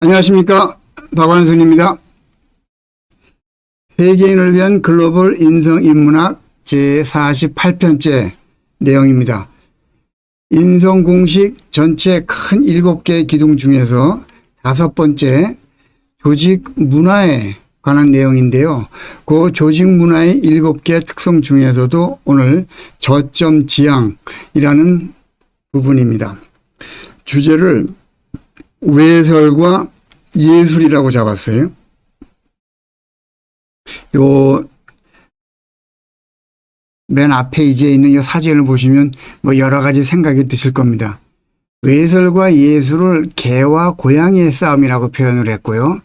안녕하십니까. 박완순입니다. 세계인을 위한 글로벌 인성인문학 제48편째 내용입니다. 인성공식 전체 큰 7개 기둥 중에서 5번째 조직 문화에 관한 내용인데요. 그 조직 문화의 7개 특성 중에서도 오늘 저점 지향이라는 부분입니다. 주제를 외설과 예술이라고 잡았어요. 요 맨 앞에 이제 있는 이 사진을 보시면 뭐 여러 가지 생각이 드실 겁니다. 외설과 예술을 개와 고양이의 싸움이라고 표현을 했고요.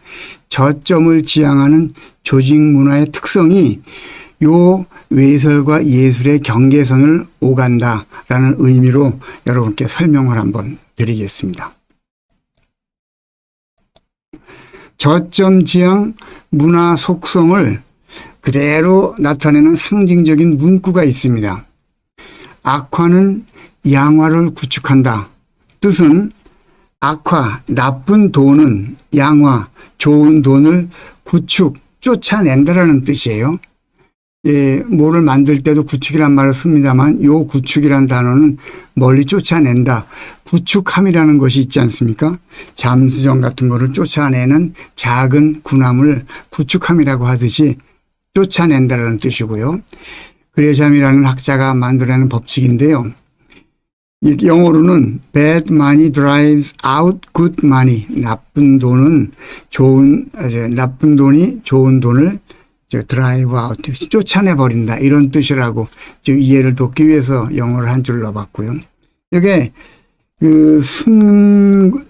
저점을 지향하는 조직 문화의 특성이 요 외설과 예술의 경계선을 오간다라는 의미로 여러분께 설명을 한번 드리겠습니다. 저점 지향 문화 속성을 그대로 나타내는 상징적인 문구가 있습니다. 악화는 양화를 구축한다. 뜻은 악화, 나쁜 돈은 양화, 좋은 돈을 구축, 쫓아낸다라는 뜻이에요. 예, 뭐를 만들 때도 구축이란 말을 씁니다만 요 구축이란 단어는 멀리 쫓아낸다. 구축함이라는 것이 있지 않습니까? 잠수정 같은 거를 쫓아내는 작은 군함을 구축함이라고 하듯이 쫓아낸다라는 뜻이고요. 그레샴이라는 학자가 만들어낸 법칙인데요. 영어로는 bad money drives out good money. 나쁜 돈이 좋은 돈을 드라이브 아웃, 쫓아내버린다. 이런 뜻이라고 좀 이해를 돕기 위해서 영어를 한 줄 넣어봤고요. 이게 순은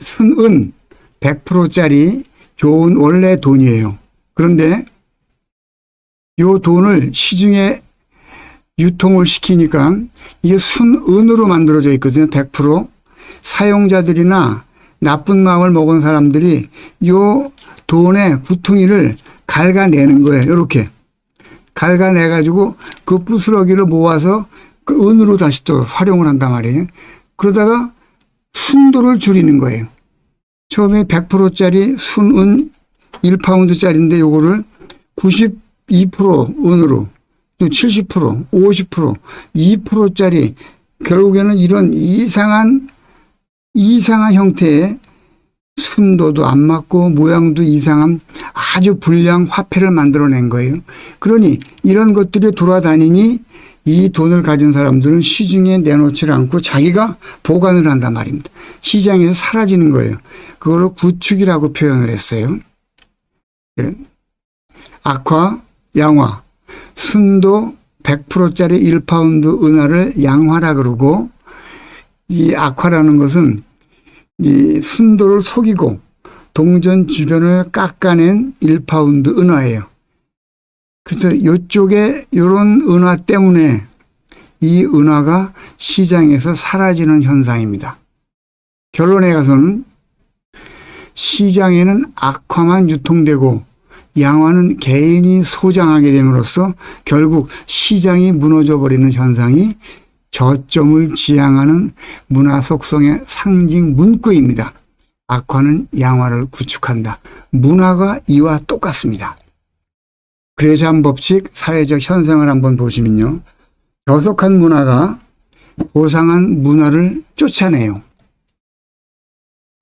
100%짜리 좋은 원래 돈이에요. 그런데 이 돈을 시중에 유통을 시키니까 이게 순은으로 만들어져 있거든요. 100%. 사용자들이나 나쁜 마음을 먹은 사람들이 이 돈의 구퉁이를 갉아내는 거예요. 이렇게 갉아내가지고 그 부스러기를 모아서 그 은으로 다시 또 활용을 한단 말이에요. 그러다가 순도를 줄이는 거예요. 처음에 100%짜리 순은 1파운드짜리인데 요거를 92% 은으로 또 70%, 50%, 2%짜리 결국에는 이런 이상한 형태의 순도도 안 맞고 모양도 이상한 아주 불량 화폐를 만들어낸 거예요. 그러니 이런 것들이 돌아다니니 이 돈을 가진 사람들은 시중에 내놓지 않고 자기가 보관을 한단 말입니다. 시장에서 사라지는 거예요. 그걸 구축이라고 표현을 했어요. 악화, 양화, 순도 100%짜리 1파운드 은화를 양화라 그러고, 이 악화라는 것은 이 순도를 속이고 동전 주변을 깎아낸 1파운드 은화예요. 그래서 이쪽에 이런 은화 때문에 이 은화가 시장에서 사라지는 현상입니다. 결론에 가서는 시장에는 악화만 유통되고 양화는 개인이 소장하게 됨으로써 결국 시장이 무너져 버리는 현상이 저점을 지향하는 문화 속성의 상징 문구입니다. 악화는 양화를 구축한다. 문화가 이와 똑같습니다. 그레샴 법칙 사회적 현상을 한번 보시면요. 저속한 문화가 고상한 문화를 쫓아내요.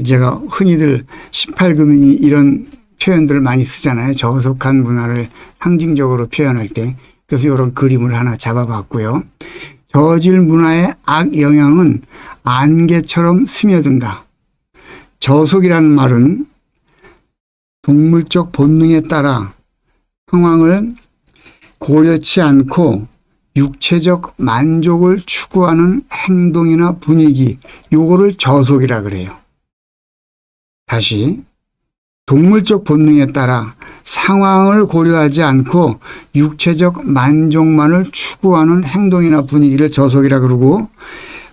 제가 흔히들 18금이 이런 표현들을 많이 쓰잖아요. 저속한 문화를 상징적으로 표현할 때. 그래서 이런 그림을 하나 잡아봤고요. 저질 문화의 악 영향은 안개처럼 스며든다. 저속이라는 말은 동물적 본능에 따라 상황을 고려치 않고 육체적 만족을 추구하는 행동이나 분위기, 요거를 저속이라 그래요. 다시 동물적 본능에 따라 상황을 고려하지 않고 육체적 만족만을 추구하는 행동이나 분위기를 저속이라 그러고,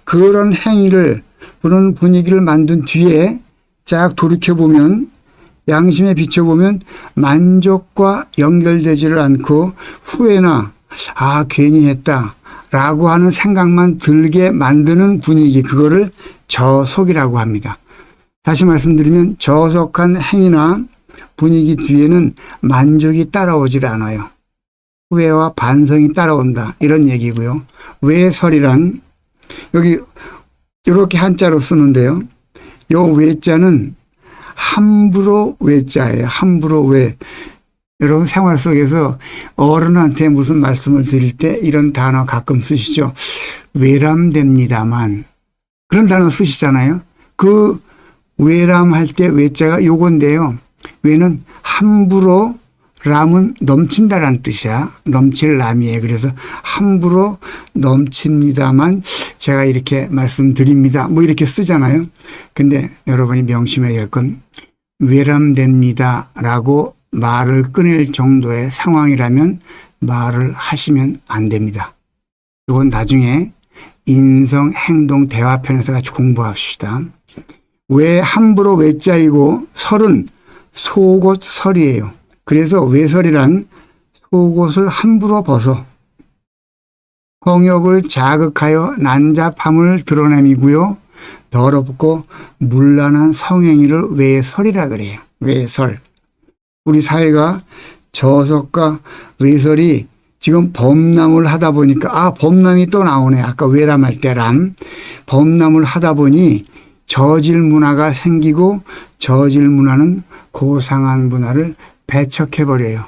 그런 행위를, 그런 분위기를 만든 뒤에 쫙 돌이켜보면, 양심에 비춰보면 만족과 연결되지를 않고 후회나 괜히 했다 라고 하는 생각만 들게 만드는 분위기, 그거를 저속이라고 합니다. 다시 말씀드리면 저속한 행위나 분위기 뒤에는 만족이 따라오질 않아요. 후회와 반성이 따라온다. 이런 얘기고요. 외설이란 여기 이렇게 한자로 쓰는데요. 요 외자는 함부로 외자예요. 함부로 외. 여러분 생활 속에서 어른한테 무슨 말씀을 드릴 때 이런 단어 가끔 쓰시죠. 외람됩니다만 그런 단어 쓰시잖아요. 그 외람할 때 외자가 요건데요. 외는 함부로, 람은 넘친다라는 뜻이야. 넘칠 람이에요. 그래서 함부로 넘칩니다만 제가 이렇게 말씀드립니다. 뭐 이렇게 쓰잖아요. 근데 여러분이 명심해야 될 건 외람됩니다 라고 말을 꺼낼 정도의 상황이라면 말을 하시면 안 됩니다. 이건 나중에 인성, 행동, 대화편에서 같이 공부합시다. 왜 함부로 외자이고 설은 속옷 설이에요. 그래서 외설이란 속옷을 함부로 벗어 성욕을 자극하여 난잡함을 드러냄이고요. 더럽고 문란한 성행위를 외설이라 그래요. 외설. 우리 사회가 저설과 외설이 지금 범람을 하다 보니까 범람이 또 나오네. 아까 외람할 때 람. 범람을 하다 보니 저질 문화가 생기고 저질 문화는 고상한 문화를 배척해버려요.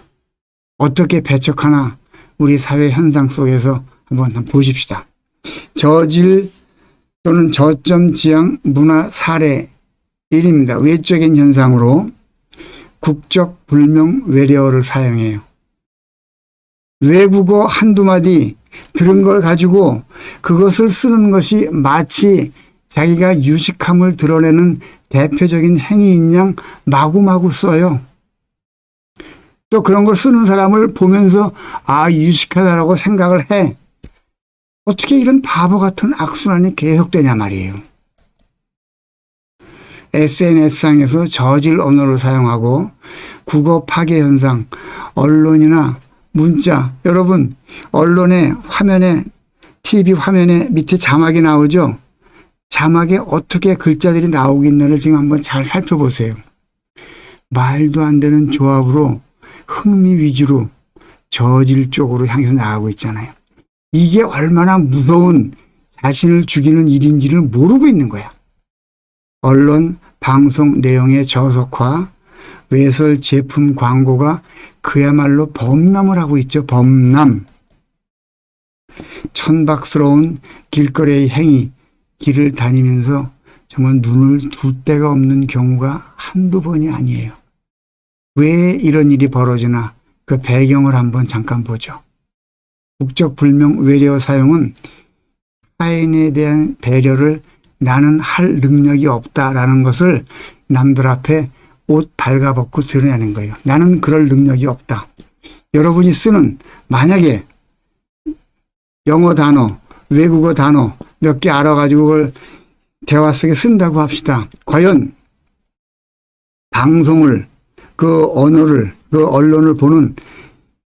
어떻게 배척하나 우리 사회 현상 속에서 한번 보십시다. 저질 또는 저점 지향 문화 사례 1입니다. 외적인 현상으로 국적 불명 외래어를 사용해요. 외국어 한두 마디 들은 걸 가지고 그것을 쓰는 것이 마치 자기가 유식함을 드러내는 대표적인 행위인 양 마구마구 써요. 또 그런 걸 쓰는 사람을 보면서 유식하다라고 생각을 해. 어떻게 이런 바보 같은 악순환이 계속되냐 말이에요. SNS상에서 저질 언어를 사용하고 국어 파괴 현상, 언론이나 문자, 여러분 언론의 화면에 TV 화면에 밑에 자막이 나오죠. 자막에 어떻게 글자들이 나오고 있나를 지금 한번 잘 살펴보세요. 말도 안 되는 조합으로 흥미 위주로 저질 쪽으로 향해서 나가고 있잖아요. 이게 얼마나 무서운 자신을 죽이는 일인지를 모르고 있는 거야. 언론, 방송 내용의 저속화, 외설 제품 광고가 그야말로 범람을 하고 있죠. 범람. 천박스러운 길거리의 행위, 길을 다니면서 정말 눈을 둘 데가 없는 경우가 한두 번이 아니에요. 왜 이런 일이 벌어지나 그 배경을 한번 잠깐 보죠. 국적 불명 외래어 사용은 타인에 대한 배려를 나는 할 능력이 없다라는 것을 남들 앞에 옷 발가벗고 드러내는 거예요. 나는 그럴 능력이 없다. 여러분이 쓰는 만약에 영어 단어, 외국어 단어 몇 개 알아가지고 그걸 대화 속에 쓴다고 합시다. 과연 방송을 그 언어를 그 언론을 보는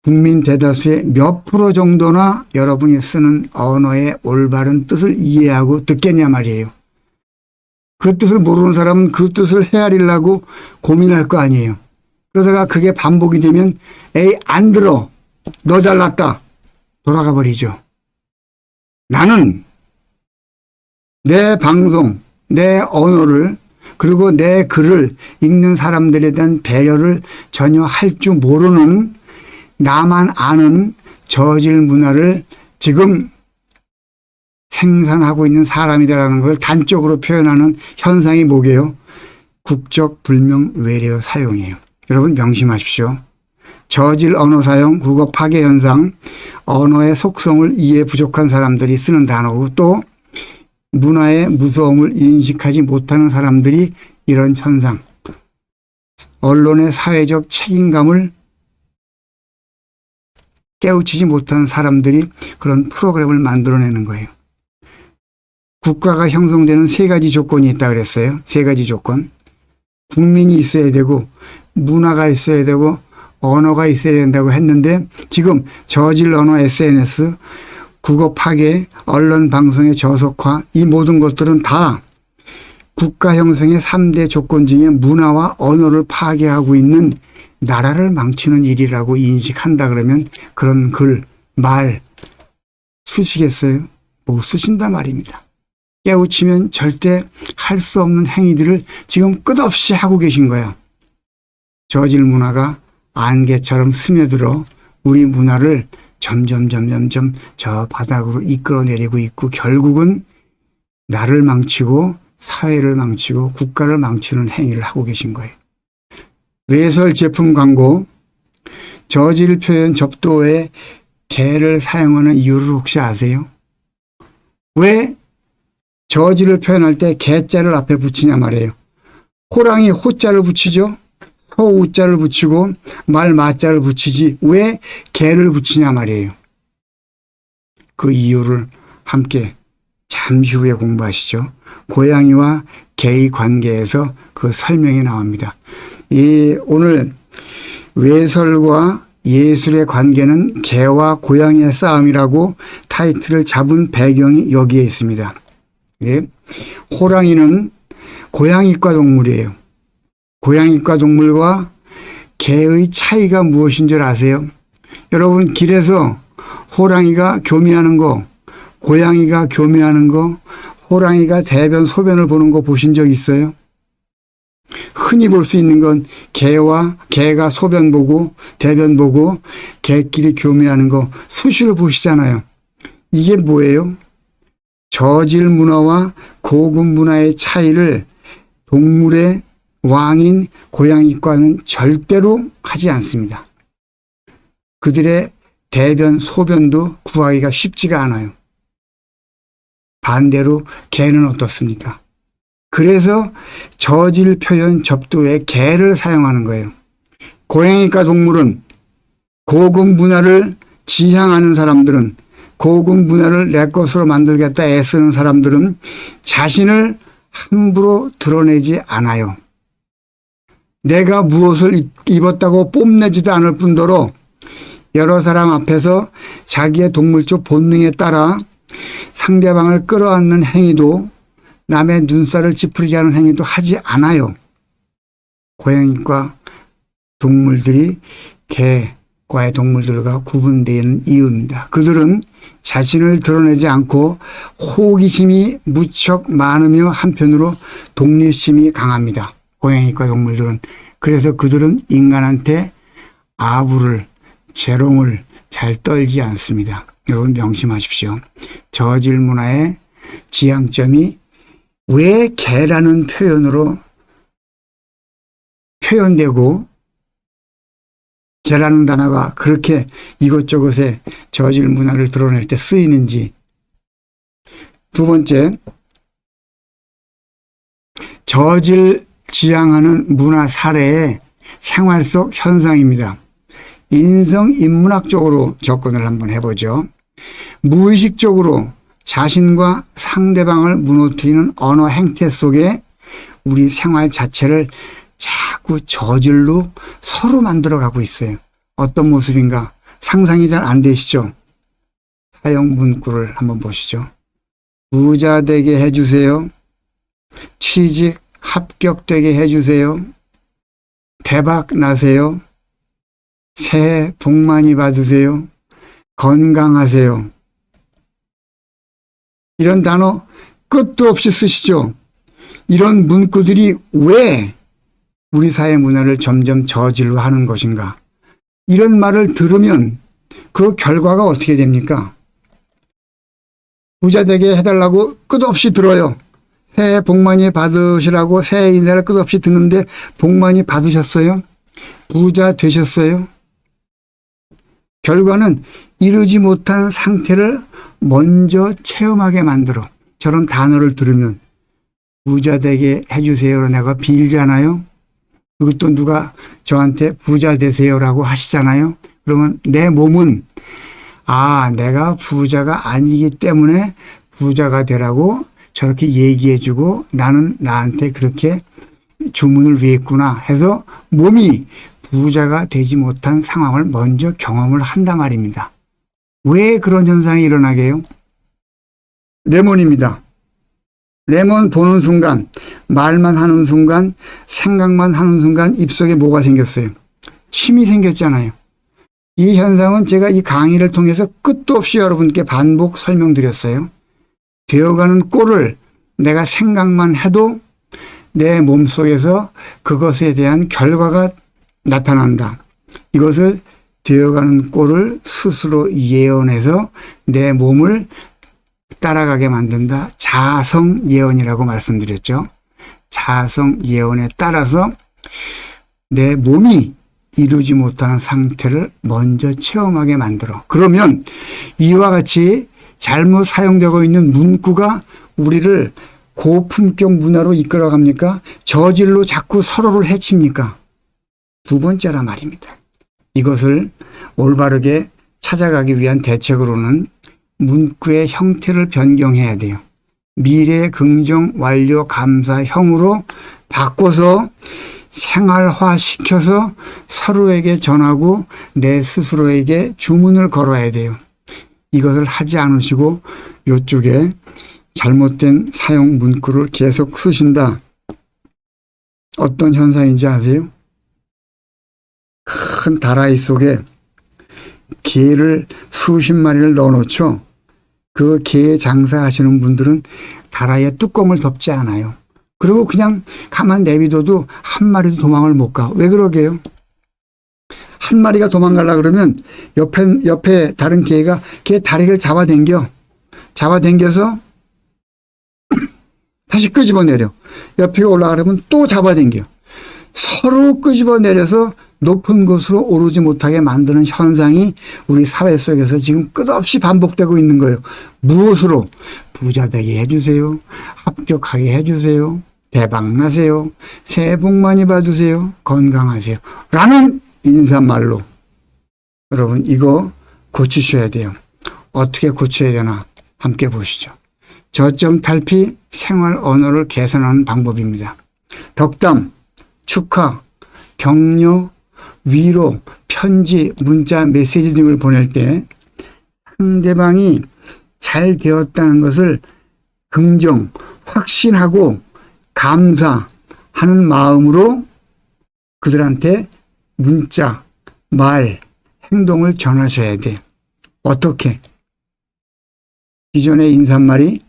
국민 대다수의 몇 프로 정도나 여러분이 쓰는 언어의 올바른 뜻을 이해하고 듣겠냐 말이에요. 그 뜻을 모르는 사람은 그 뜻을 헤아리려고 고민할 거 아니에요. 그러다가 그게 반복이 되면 에이 안 들어. 너 잘났다. 돌아가 버리죠. 나는 내 방송, 내 언어를 그리고 내 글을 읽는 사람들에 대한 배려를 전혀 할 줄 모르는 나만 아는 저질 문화를 지금 생산하고 있는 사람이다라는 걸 단적으로 표현하는 현상이 뭐게요? 국적 불명 외래어 사용이에요. 여러분 명심하십시오. 저질 언어 사용, 국어 파괴 현상, 언어의 속성을 이해 부족한 사람들이 쓰는 단어고 또 문화의 무서움을 인식하지 못하는 사람들이 이런 현상, 언론의 사회적 책임감을 깨우치지 못한 사람들이 그런 프로그램을 만들어내는 거예요. 국가가 형성되는 세 가지 조건이 있다 그랬어요. 세 가지 조건. 국민이 있어야 되고 문화가 있어야 되고 언어가 있어야 된다고 했는데 지금 저질 언어 SNS, 국어 파괴, 언론 방송의 저속화 이 모든 것들은 다 국가 형성의 3대 조건 중에 문화와 언어를 파괴하고 있는 나라를 망치는 일이라고 인식한다 그러면 그런 글, 말 쓰시겠어요? 못 쓰신다 말입니다. 깨우치면 절대 할 수 없는 행위들을 지금 끝없이 하고 계신 거야. 저질 문화가 안개처럼 스며들어 우리 문화를 점점 저 바닥으로 이끌어내리고 있고 결국은 나를 망치고 사회를 망치고 국가를 망치는 행위를 하고 계신 거예요. 외설 제품 광고, 저질 표현 접도에 개를 사용하는 이유를 혹시 아세요? 왜 저질을 표현할 때 개자를 앞에 붙이냐 말이에요. 호랑이 호자를 붙이죠. 소 우자를 붙이고 말 마자를 붙이지 왜 개를 붙이냐 말이에요. 그 이유를 함께 잠시 후에 공부하시죠. 고양이와 개의 관계에서 그 설명이 나옵니다. 오늘 외설과 예술의 관계는 개와 고양이의 싸움이라고 타이틀을 잡은 배경이 여기에 있습니다. 예. 호랑이는 고양이과 동물이에요. 고양이과 동물과 개의 차이가 무엇인 줄 아세요? 여러분 길에서 호랑이가 교미하는 거, 고양이가 교미하는 거, 호랑이가 대변 소변을 보는 거 보신 적 있어요? 흔히 볼 수 있는 건 개가 소변 보고 대변 보고 개끼리 교미하는 거 수시로 보시잖아요. 이게 뭐예요? 저질 문화와 고급 문화의 차이를 동물의 왕인 고양이과는 절대로 하지 않습니다. 그들의 대변, 소변도 구하기가 쉽지가 않아요. 반대로 개는 어떻습니까? 그래서 저질 표현 접두에 개를 사용하는 거예요. 고양이과 동물은 고급 문화를 지향하는 사람들은, 고급 문화를 내 것으로 만들겠다 애쓰는 사람들은 자신을 함부로 드러내지 않아요. 내가 무엇을 입었다고 뽐내지도 않을 뿐더러 여러 사람 앞에서 자기의 동물적 본능에 따라 상대방을 끌어안는 행위도 남의 눈살을 찌푸리게 하는 행위도 하지 않아요. 고양이과 동물들이 개과의 동물들과 구분되는 이유입니다. 그들은 자신을 드러내지 않고 호기심이 무척 많으며 한편으로 독립심이 강합니다. 고양이과 동물들은. 그래서 그들은 인간한테 아부를, 재롱을 잘 떨지 않습니다. 여러분 명심하십시오. 저질 문화의 지향점이 왜 개라는 표현으로 표현되고 개라는 단어가 그렇게 이곳저곳에 저질 문화를 드러낼 때 쓰이는지. 두 번째, 저질 지향하는 문화 사례의 생활 속 현상입니다. 인성인문학적으로 접근을 한번 해보죠. 무의식적으로 자신과 상대방을 무너뜨리는 언어 행태 속에 우리 생활 자체를 자꾸 저질로 서로 만들어가고 있어요. 어떤 모습인가 상상이 잘 안 되시죠? 사용 문구를 한번 보시죠. 부자 되게 해주세요. 취직 합격되게 해주세요. 대박 나세요. 새해 복 많이 받으세요. 건강하세요. 이런 단어 끝도 없이 쓰시죠. 이런 문구들이 왜 우리 사회 문화를 점점 저질로 하는 것인가? 이런 말을 들으면 그 결과가 어떻게 됩니까? 부자 되게 해달라고 끝없이 들어요. 새해 복 많이 받으시라고 새해 인사를 끝없이 듣는데 복 많이 받으셨어요? 부자 되셨어요? 결과는 이루지 못한 상태를 먼저 체험하게 만들어. 저런 단어를 들으면 부자 되게 해주세요로 내가 빌잖아요. 그리고 또 누가 저한테 부자 되세요라고 하시잖아요. 그러면 내 몸은 내가 부자가 아니기 때문에 부자가 되라고 저렇게 얘기해주고 나는 나한테 그렇게 주문을 위했구나 해서 몸이 부자가 되지 못한 상황을 먼저 경험을 한단 말입니다. 왜 그런 현상이 일어나게 해요? 레몬입니다. 레몬 보는 순간, 말만 하는 순간, 생각만 하는 순간 입속에 뭐가 생겼어요? 침이 생겼잖아요. 이 현상은 제가 이 강의를 통해서 끝도 없이 여러분께 반복 설명드렸어요. 되어가는 꼴을 내가 생각만 해도 내 몸속에서 그것에 대한 결과가 나타난다. 이것을 되어가는 꼴을 스스로 예언해서 내 몸을 따라가게 만든다. 자성 예언이라고 말씀드렸죠. 자성 예언에 따라서 내 몸이 이루지 못하는 상태를 먼저 체험하게 만들어. 그러면 이와 같이 잘못 사용되고 있는 문구가 우리를 고품격 문화로 이끌어갑니까? 저질로 자꾸 서로를 해칩니까? 두 번째라 말입니다. 이것을 올바르게 찾아가기 위한 대책으로는 문구의 형태를 변경해야 돼요. 미래 긍정 완료 감사형으로 바꿔서 생활화시켜서 서로에게 전하고 내 스스로에게 주문을 걸어야 돼요. 이것을 하지 않으시고 이쪽에 잘못된 사용 문구를 계속 쓰신다. 어떤 현상인지 아세요? 큰 다라이 속에 게를 수십 마리를 넣어놓죠. 그 게 장사하시는 분들은 다라이에 뚜껑을 덮지 않아요. 그리고 그냥 가만 내비둬도 한 마리도 도망을 못 가. 왜 그러게요? 한 마리가 도망가려고 그러면 옆에 다른 개가 걔 다리를 잡아당겨서 다시 끄집어내려. 옆에 올라가려면 또 잡아당겨. 서로 끄집어내려서 높은 곳으로 오르지 못하게 만드는 현상이 우리 사회 속에서 지금 끝없이 반복되고 있는 거예요. 무엇으로? 부자 되게 해주세요. 합격하게 해주세요. 대박 나세요. 새해 복 많이 받으세요. 건강하세요. 라는 인사말로. 여러분 이거 고치셔야 돼요. 어떻게 고쳐야 되나 함께 보시죠. 저점 탈피 생활 언어를 개선하는 방법입니다. 덕담, 축하, 격려, 위로, 편지, 문자, 메시지 등을 보낼 때 상대방이 잘 되었다는 것을 긍정, 확신하고 감사하는 마음으로 그들한테 문자, 말, 행동을 전하셔야 돼요. 어떻게? 기존의 인사말이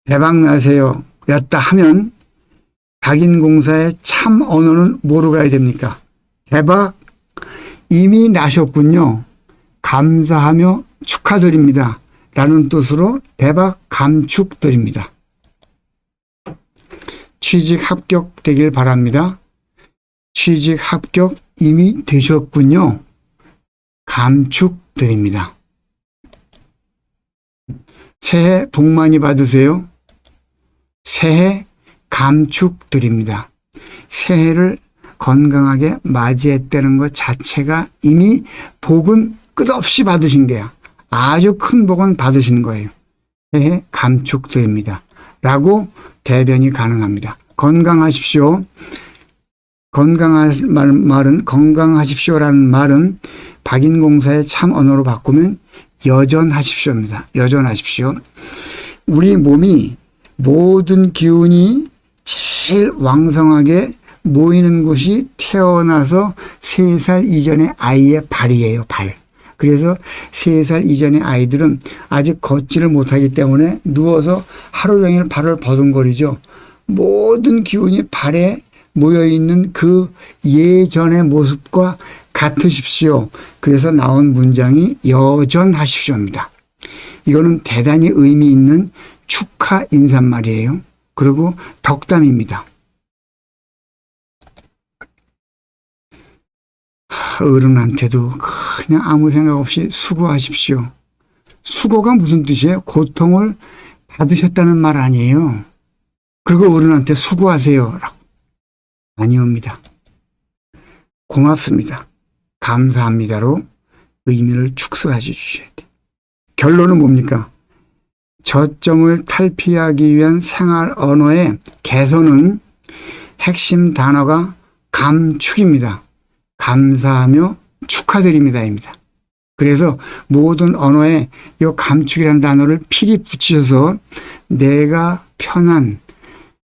대박나세요 였다 하면 박인공사의 참 언어는 뭐로 가야 됩니까? 대박 이미 나셨군요. 감사하며 축하드립니다. 라는 뜻으로 대박 감축드립니다. 취직 합격 되길 바랍니다. 취직 합격 이미 되셨군요. 감축드립니다. 새해 복 많이 받으세요. 새해 감축드립니다. 새해를 건강하게 맞이했다는 것 자체가 이미 복은 끝없이 받으신 거야. 아주 큰 복은 받으신 거예요. 새해 감축드립니다. 라고 대변이 가능합니다. 건강하십시오. 건강하십시오라는 말은 박인공사의 참 언어로 바꾸면 여전하십시오입니다. 여전하십시오. 우리 몸이 모든 기운이 제일 왕성하게 모이는 곳이 태어나서 3살 이전의 아이의 발이에요. 발. 그래서 3살 이전의 아이들은 아직 걷지를 못하기 때문에 누워서 하루 종일 발을 버둥거리죠. 모든 기운이 발에 모여있는 그 예전의 모습과 같으십시오. 그래서 나온 문장이 여전하십시오입니다. 이거는 대단히 의미 있는 축하 인사말이에요. 그리고 덕담입니다. 어른한테도 그냥 아무 생각 없이 수고하십시오. 수고가 무슨 뜻이에요? 고통을 받으셨다는 말 아니에요. 그리고 어른한테 수고하세요. 아니옵니다. 고맙습니다. 감사합니다로 의미를 축소해 주셔야 돼요. 결론은 뭡니까? 저점을 탈피하기 위한 생활 언어의 개선은 핵심 단어가 감축입니다. 감사하며 축하드립니다입니다. 그래서 모든 언어에 이 감축이라는 단어를 필히 붙이셔서 내가 편한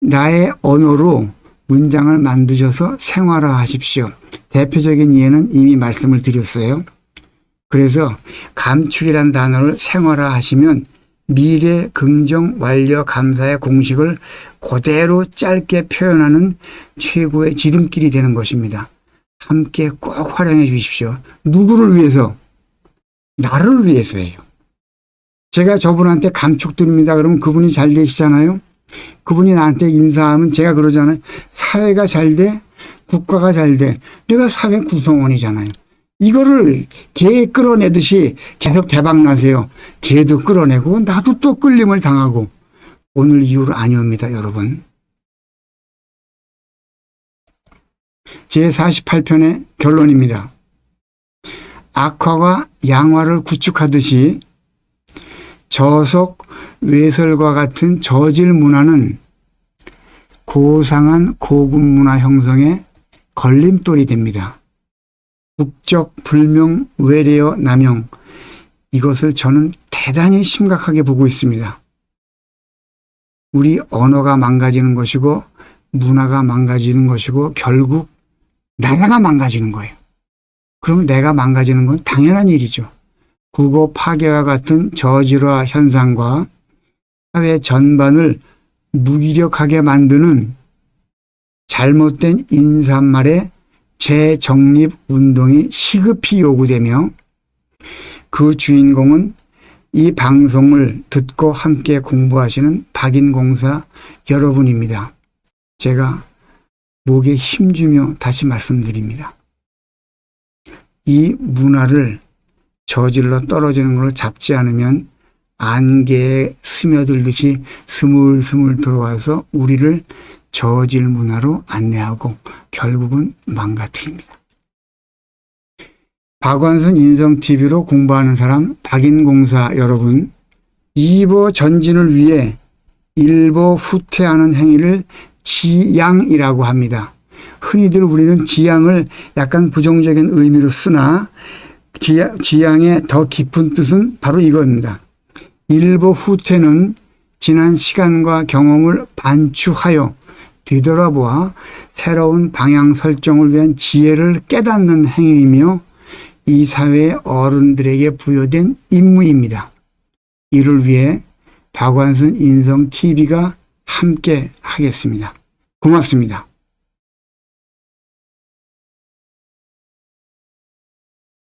나의 언어로 문장을 만드셔서 생활화하십시오. 대표적인 예는 이미 말씀을 드렸어요. 그래서 감축이라는 단어를 생활화하시면 미래 긍정 완료 감사의 공식을 그대로 짧게 표현하는 최고의 지름길이 되는 것입니다. 함께 꼭 활용해 주십시오. 누구를 위해서? 나를 위해서예요. 제가 저분한테 감축 드립니다. 그러면 그분이 잘 되시잖아요. 그분이 나한테 인사하면 제가 그러잖아요. 사회가 잘 돼, 국가가 잘 돼. 내가 사회 구성원이잖아요. 이거를 개 끌어내듯이 계속 대박 나세요. 개도 끌어내고 나도 또 끌림을 당하고 오늘 이후로 아니옵니다, 여러분. 제48편의 결론입니다. 악화가 양화를 구축하듯이 저속 외설과 같은 저질 문화는 고상한 고급 문화 형성의 걸림돌이 됩니다. 국적 불명 외래어 남용, 이것을 저는 대단히 심각하게 보고 있습니다. 우리 언어가 망가지는 것이고 문화가 망가지는 것이고 결국 나라가 망가지는 거예요. 그럼 내가 망가지는 건 당연한 일이죠. 국어 파괴와 같은 저질화 현상과 사회 전반을 무기력하게 만드는 잘못된 인사말의 재정립 운동이 시급히 요구되며 그 주인공은 이 방송을 듣고 함께 공부하시는 박인공사 여러분입니다. 제가 목에 힘주며 다시 말씀드립니다. 이 문화를 저질러 떨어지는 걸 잡지 않으면 안개에 스며들듯이 스물스물 들어와서 우리를 저질 문화로 안내하고 결국은 망가뜨립니다. 박완순 인성TV로 공부하는 사람 박인공사 여러분, 이보 전진을 위해 일보 후퇴하는 행위를 지양이라고 합니다. 흔히들 우리는 지양을 약간 부정적인 의미로 쓰나 지양의 더 깊은 뜻은 바로 이겁니다. 일보 후퇴는 지난 시간과 경험을 반추하여 뒤돌아보아 새로운 방향 설정을 위한 지혜를 깨닫는 행위이며 이 사회의 어른들에게 부여된 임무입니다. 이를 위해 박완순 인성TV가 함께 하겠습니다. 고맙습니다.